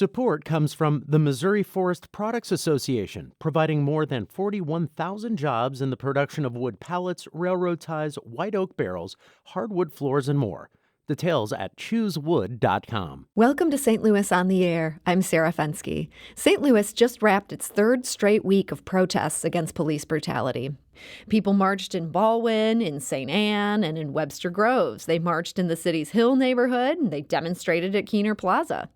Support comes from the Missouri Forest Products Association, providing more than 41,000 jobs in the production of wood pallets, railroad ties, white oak barrels, hardwood floors, and more. Details at choosewood.com. Welcome to St. Louis on the Air. I'm Sarah Fenske. St. Louis just wrapped its third straight week of protests against police brutality. People marched in Baldwin, in St. Anne, and in Webster Groves. They marched in the city's Hill neighborhood, and they demonstrated at Keener Plaza.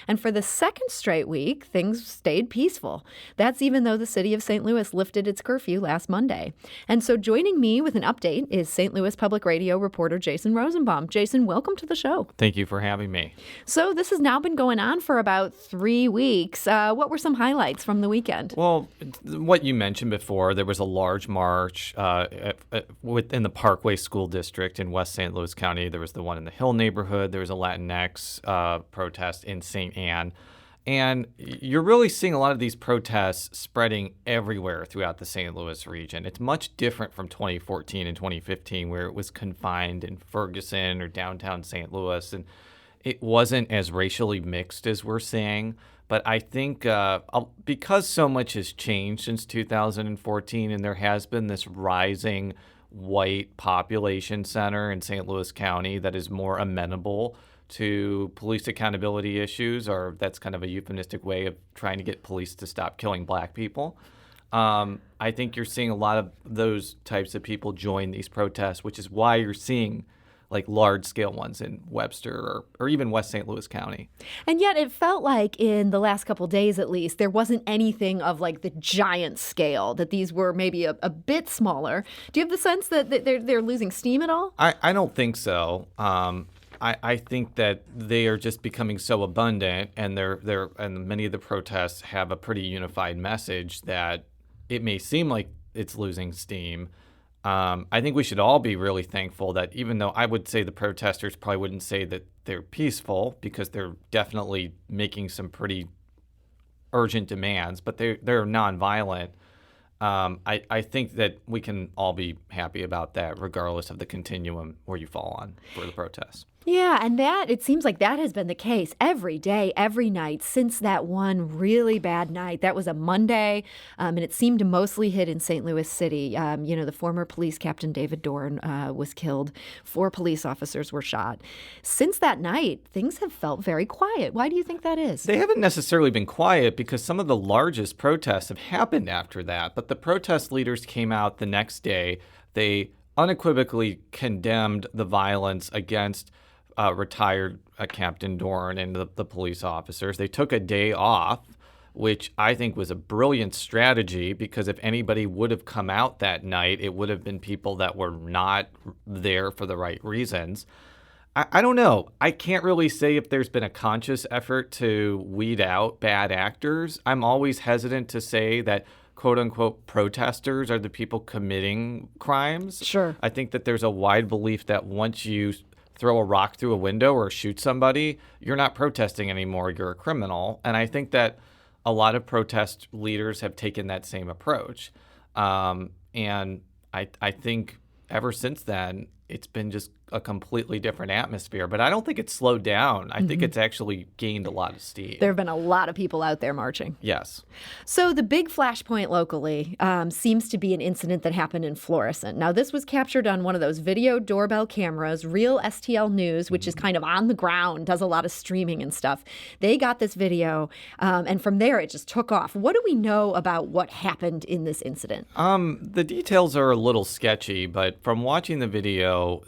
And for the second straight week, things stayed peaceful. That's even though the city of St. Louis lifted its curfew last Monday. And so joining me with an update is St. Louis Public Radio reporter Jason Rosenbaum. Jason, welcome to the show. Thank you for having me. So this has now been going on for about 3 weeks. What were some highlights from the weekend? Well, what you mentioned before, there was a large march within the Parkway School District in West St. Louis County. There was the one in the Hill neighborhood. There was a Latinx protest in St. Anne. And you're really seeing a lot of these protests spreading everywhere throughout the St. Louis region. It's much different from 2014 and 2015, where it was confined in Ferguson or downtown St. Louis, and it wasn't as racially mixed as we're seeing. But I think because so much has changed since 2014, and there has been this rising white population center in St. Louis County that is more amenable to police accountability issues, or that's kind of a euphemistic way of trying to get police to stop killing black people. I think you're seeing a lot of those types of people join these protests, which is why you're seeing like large-scale ones in Webster or even West St. Louis County. And yet it felt like in the last couple days, at least, there wasn't anything of like the giant scale, that these were maybe a bit smaller. Do you have the sense that they're losing steam at all? I don't think so. I think that they are just becoming so abundant, and and many of the protests have a pretty unified message that it may seem like it's losing steam. I think we should all be really thankful that, even though I would say the protesters probably wouldn't say that they're peaceful, because they're definitely making some pretty urgent demands, but they're nonviolent. I think that we can all be happy about that, regardless of the continuum where you fall on for the protests. Yeah, and it seems like that has been the case every day, every night since that one really bad night. That was a Monday, and it seemed to mostly hit in St. Louis City. The former police captain David Dorn was killed. 4 police officers were shot. Since that night, things have felt very quiet. Why do you think that is? They haven't necessarily been quiet, because some of the largest protests have happened after that. But the protest leaders came out the next day. They unequivocally condemned the violence against retired Captain Dorn and the police officers. They took a day off, which I think was a brilliant strategy, because if anybody would have come out that night, it would have been people that were not there for the right reasons. I don't know. I can't really say if there's been a conscious effort to weed out bad actors. I'm always hesitant to say that quote-unquote protesters are the people committing crimes. Sure. I think that there's a wide belief that once you throw a rock through a window or shoot somebody, you're not protesting anymore, you're a criminal. And I think that a lot of protest leaders have taken that same approach. And I think ever since then, it's been just a completely different atmosphere. But I don't think it's slowed down. I think it's actually gained a lot of steam. There have been a lot of people out there marching. Yes. So the big flashpoint locally seems to be an incident that happened in Florissant. Now, this was captured on one of those video doorbell cameras. Real STL News, which is kind of on the ground, does a lot of streaming and stuff. They got this video, and from there it just took off. What do we know about what happened in this incident? The details are a little sketchy, but from watching the video,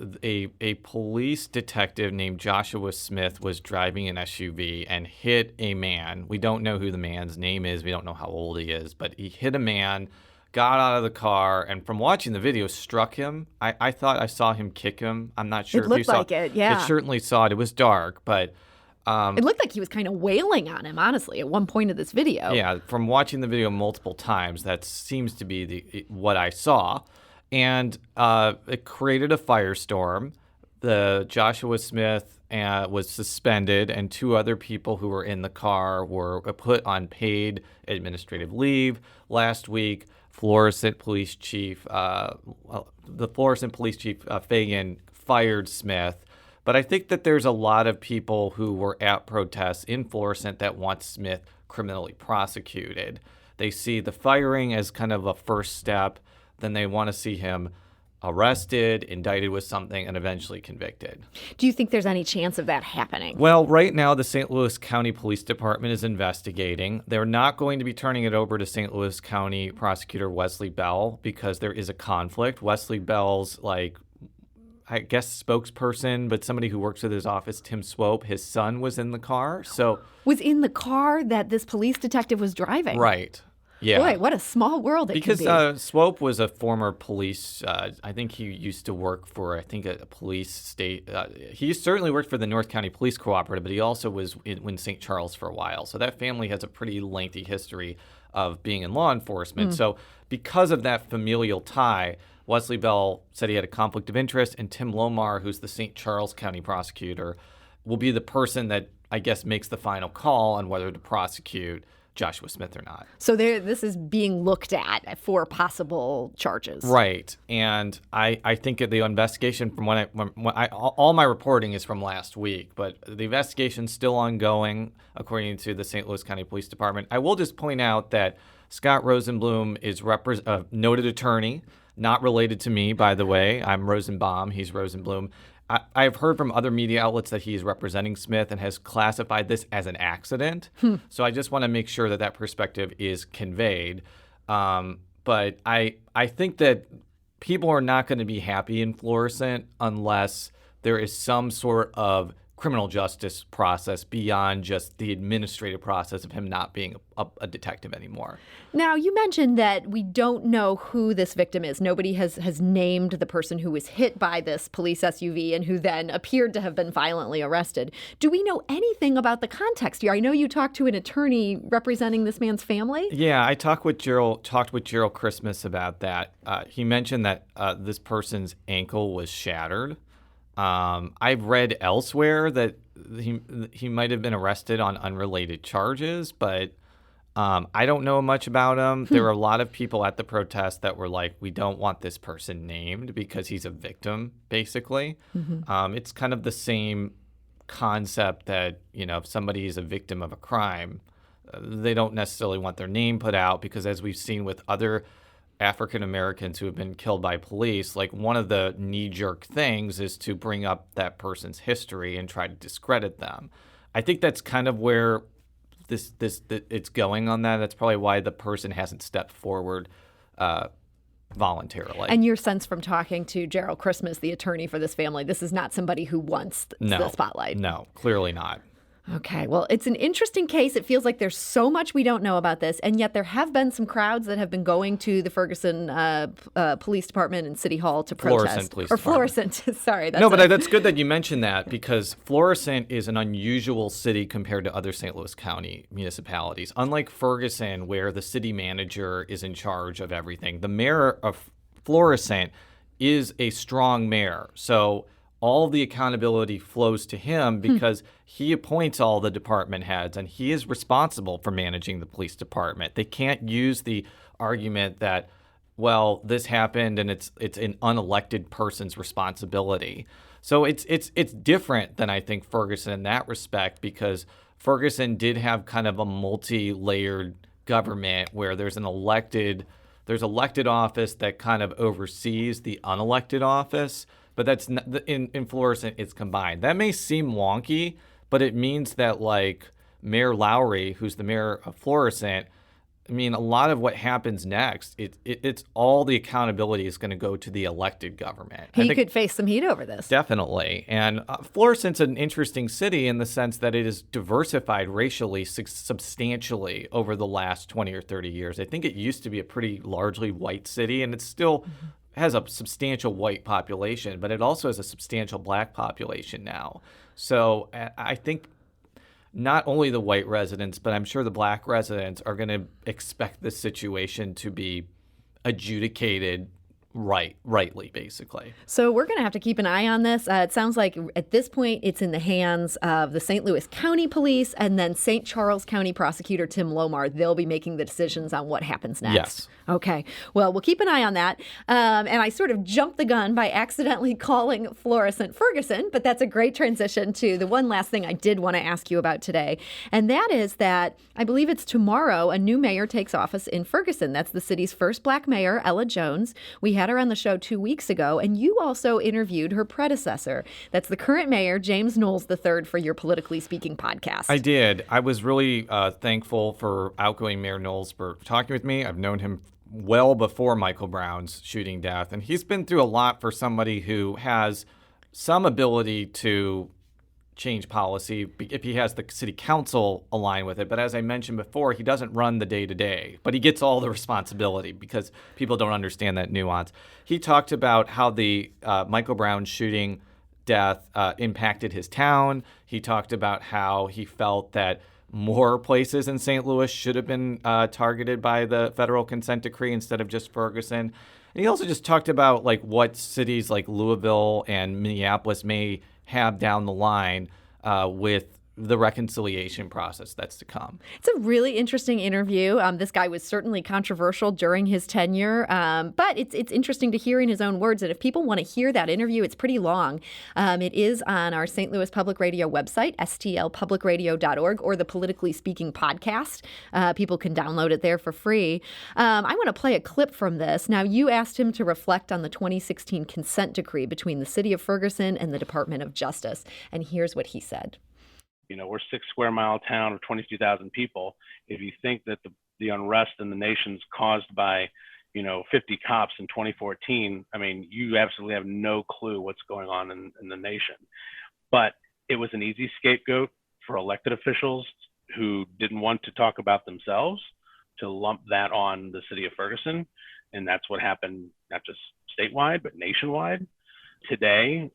a police detective named Joshua Smith was driving an SUV and hit a man. We don't know who the man's name is. We don't know how old he is, but he hit a man, got out of the car, and from watching the video, struck him. I thought I saw him kick him. I'm not sure it if you looked saw like it, yeah. It certainly saw it. It was dark, but it looked like he was kind of wailing on him, honestly, at one point of this video. Yeah, from watching the video multiple times, that seems to be what I saw. And it created a firestorm. The Joshua Smith was suspended, and 2 other people who were in the car were put on paid administrative leave. Last week, Florissant Police Chief, Fagan fired Smith But I think that there's a lot of people who were at protests in Florissant that want Smith criminally prosecuted. They see the firing as kind of a first step. Then they want to see him arrested, indicted with something, and eventually convicted. Do you think there's any chance of that happening? Well, right now, the St. Louis County Police Department is investigating. They're not going to be turning it over to St. Louis County Prosecutor Wesley Bell because there is a conflict. Wesley Bell's, I guess, spokesperson, but somebody who works with his office, Tim Swope, his son was in the car. Was in the car that this police detective was driving? Right. Yeah. Boy, what a small world it because can be. Swope was a former police. I think he used to work for, a police state. He certainly worked for the North County Police Cooperative, but he also was in St. Charles for a while. So that family has a pretty lengthy history of being in law enforcement. So because of that familial tie, Wesley Bell said he had a conflict of interest, and Tim Lomar, who's the St. Charles County prosecutor, will be the person that, I guess, makes the final call on whether to prosecute Joshua Smith or not. So this is being looked at for possible charges. Right. And I think the investigation from all my reporting is from last week, but the investigation's still ongoing, according to the St. Louis County Police Department. I will just point out that Scott Rosenbaum is a noted attorney, not related to me, by the way. I'm Rosenbaum. He's Rosenblum. I've heard from other media outlets that he's representing Smith and has classified this as an accident. So I just want to make sure that perspective is conveyed. But I think that people are not going to be happy in Florissant unless there is some sort of criminal justice process beyond just the administrative process of him not being a detective anymore. Now, you mentioned that we don't know who this victim is. Nobody has named the person who was hit by this police SUV and who then appeared to have been violently arrested. Do we know anything about the context here? I know you talked to an attorney representing this man's family. Yeah, I talked with Gerald Christmas about that. He mentioned that this person's ankle was shattered. I've read elsewhere that he might have been arrested on unrelated charges, but I don't know much about him. There were a lot of people at the protest that were like, we don't want this person named because he's a victim, basically. It's kind of the same concept that, if somebody is a victim of a crime, they don't necessarily want their name put out because, as we've seen with other African Americans who have been killed by police, one of the knee-jerk things is to bring up that person's history and try to discredit them. I think that's kind of where it's going on that. That's probably why the person hasn't stepped forward voluntarily. And your sense from talking to Gerald Christmas, the attorney for this family, this is not somebody who wants the spotlight. No, clearly not. Okay, well, it's an interesting case. It feels like there's so much we don't know about this, and yet there have been some crowds that have been going to the Ferguson Police Department and City Hall to protest. Florissant, sorry. That's good that you mentioned that because Florissant is an unusual city compared to other St. Louis County municipalities. Unlike Ferguson, where the city manager is in charge of everything, the mayor of Florissant is a strong mayor. So all the accountability flows to him because he appoints all the department heads and he is responsible for managing the police department. They can't use the argument that, well, this happened and it's an unelected person's responsibility. So it's different than I think Ferguson in that respect because Ferguson did have kind of a multi-layered government where there's elected office that kind of oversees the unelected office. But that's not, in Florissant, it's combined. That may seem wonky, but it means that Mayor Lowry, who's the mayor of Florissant, a lot of what happens next, it's all the accountability is going to go to the elected government. He could face some heat over this. Definitely. And Florissant's an interesting city in the sense that it is diversified racially substantially over the last 20 or 30 years. I think it used to be a pretty largely white city, and it's still has a substantial white population, but it also has a substantial black population now. So I think not only the white residents, but I'm sure the black residents are going to expect this situation to be adjudicated rightly, basically. So we're going to have to keep an eye on this. It sounds like at this point it's in the hands of the St. Louis County Police and then St. Charles County Prosecutor Tim Lomar. They'll be making the decisions on what happens next. Yes. Okay. Well, we'll keep an eye on that. And I sort of jumped the gun by accidentally calling Florissant Ferguson, but that's a great transition to the one last thing I did want to ask you about today. And that is that I believe it's tomorrow a new mayor takes office in Ferguson. That's the city's first black mayor, Ella Jones. We had her on the show 2 weeks ago, and you also interviewed her predecessor. That's the current mayor, James Knowles III, for your Politically Speaking podcast. I did. I was really thankful for outgoing Mayor Knowles for talking with me. I've known him well before Michael Brown's shooting death, and he's been through a lot for somebody who has some ability to change policy if he has the city council align with it. But as I mentioned before, he doesn't run the day-to-day, but he gets all the responsibility because people don't understand that nuance. He talked about how the Michael Brown shooting death impacted his town. He talked about how he felt that more places in St. Louis should have been targeted by the federal consent decree instead of just Ferguson. And he also just talked about like what cities like Louisville and Minneapolis may have down the line with the reconciliation process that's to come. It's a really interesting interview. This guy was certainly controversial during his tenure, but it's interesting to hear in his own words. And if people want to hear that interview, it's pretty long. It is on our St. Louis Public Radio website, stlpublicradio.org, or the Politically Speaking podcast. People can download it there for free. I want to play a clip from this. Now, you asked him to reflect on the 2016 consent decree between the city of Ferguson and the Department of Justice. And here's what he said. You know, we're 6 square mile town of 22,000 people. If you think that the unrest in the nation's caused by, 50 cops in 2014, I mean, you absolutely have no clue what's going on in the nation. But it was an easy scapegoat for elected officials who didn't want to talk about themselves to lump that on the city of Ferguson. And that's what happened, not just statewide, but nationwide. Today,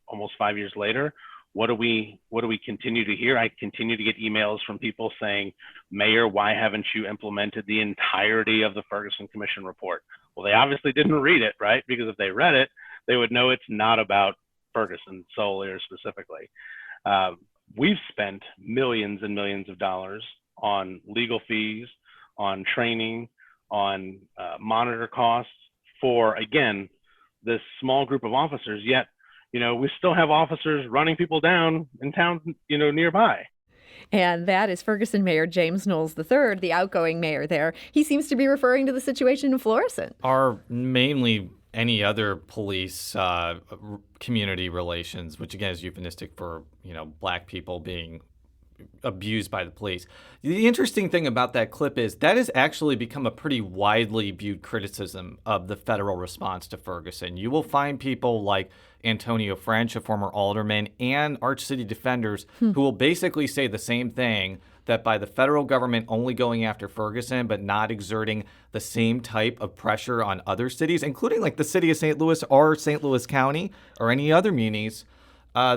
almost 5 years later, what do we continue to hear? I continue to get emails from people saying, Mayor, why haven't you implemented the entirety of the Ferguson Commission report? Well, they obviously didn't read it, right? Because if they read it, they would know it's not about Ferguson solely or specifically. We've spent millions and millions of dollars on legal fees, on training, on monitor costs for, again, this small group of officers, yet we still have officers running people down in town, nearby. And that is Ferguson Mayor James Knowles III, the outgoing mayor there. He seems to be referring to the situation in Florissant. Or mainly any other police community relations, which again is euphemistic for, black people being abused by the police. The interesting thing about that clip is that has actually become a pretty widely viewed criticism of the federal response to Ferguson. You will find people like Antonio French, a former alderman, and Arch City defenders who will basically say the same thing, that by the federal government only going after Ferguson but not exerting the same type of pressure on other cities, including like the city of St. Louis or St. Louis County or any other munis,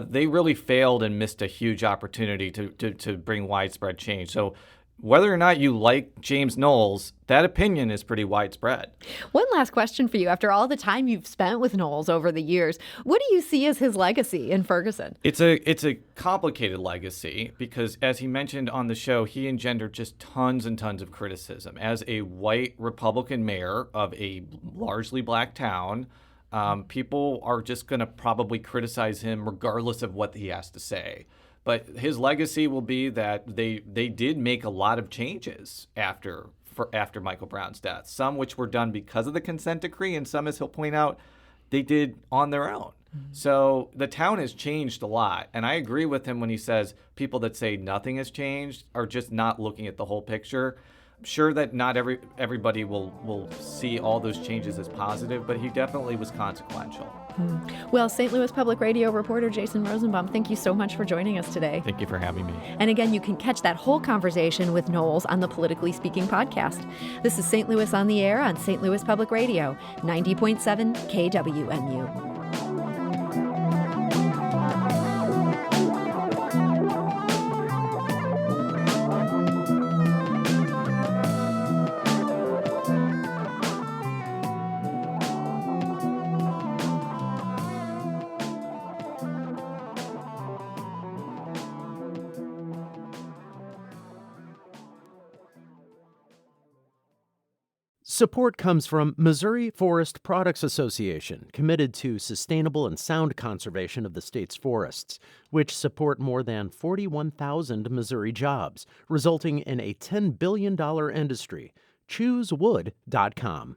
they really failed and missed a huge opportunity to bring widespread change. So whether or not you like James Knowles, that opinion is pretty widespread. One last question for you. After all the time you've spent with Knowles over the years, what do you see as his legacy in Ferguson? It's a complicated legacy because, as he mentioned on the show, he engendered just tons and tons of criticism. As a white Republican mayor of a largely black town, people are just going to probably criticize him regardless of what he has to say. But his legacy will be that they did make a lot of changes after Michael Brown's death, some which were done because of the consent decree, and some, as he'll point out, they did on their own. Mm-hmm. So the town has changed a lot. And I agree with him when he says people that say nothing has changed are just not looking at the whole picture. I'm sure that not everybody will see all those changes as positive, but he definitely was consequential. Well, St. Louis Public Radio reporter Jason Rosenbaum, thank you so much for joining us today. Thank you for having me. And again, you can catch that whole conversation with Knowles on the Politically Speaking podcast. This is St. Louis on the Air on St. Louis Public Radio, 90.7 KWMU. Support comes from Missouri Forest Products Association, committed to sustainable and sound conservation of the state's forests, which support more than 41,000 Missouri jobs, resulting in a $10 billion industry. ChooseWood.com.